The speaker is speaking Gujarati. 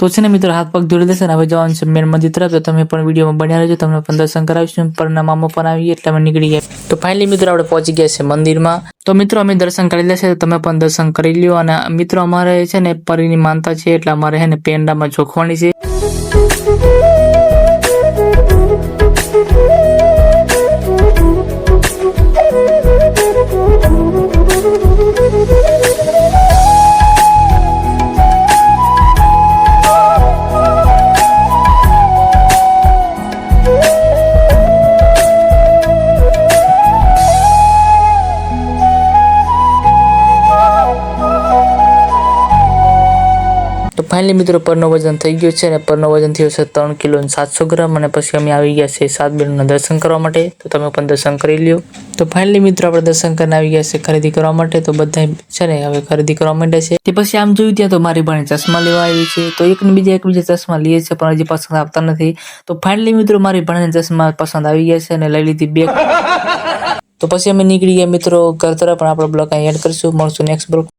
તો છે ને મિત્રો હાથ પગ ધોઈ લેશે ને હવે જવાનું છે મેન મંદિર તરફ. તો તમે પણ વિડીયોમાં બન્યા રહેજો, તમને પણ દર્શન કરાવીશું. પરનામામાં પણ આવી એટલે અમે નીકળી ગયા. તો ફાઇનલી મિત્રો આપણે પહોંચી ગયા છે મંદિરમાં. તો મિત્રો અમે દર્શન કરી લેશે, તમે પણ દર્શન કરી લ્યો. અને મિત્રો અમારે છે ને પરીની માનતા છે એટલે અમારે છે ને પેંડામાં જોખવાની છે. તો ફાઇનલી મિત્રો પરનો વજન થઈ ગયો છે અને પરનો વજન થયો છે 3 કિલો અને 700 ગ્રામ. અને પછી અમે આવી ગયા છે 7 બહેનોના દર્શન કરવા માટે. તો તમે પણ દર્શન કરી લ્યો. તો ફાઇનલી મિત્રો આપણે દર્શન કરીને આવી ગયા છે ખરીદી કરવા માટે. તો બધા છે ને હવે ખરીદી કરવા માંડ્યા છે. તે પછી આમ જોયું ત્યાં તો મારી ભાણી ચશ્મા લેવા આવી છે. તો એકબીજા ચશ્મા લઈએ છે પણ હજી પસંદ આવતા નથી. તો ફાઇનલી મિત્રો મારી ભાણીના ચશ્મા પસંદ આવી ગયા છે અને લઈ લીધી બેગ. તો પછી અમે નીકળી ગયા મિત્રો ઘર તરફ. પણ આપણો બ્લોગ અહીં એડ કરીશું. મળશું નેક્સ્ટ બ્લોગ.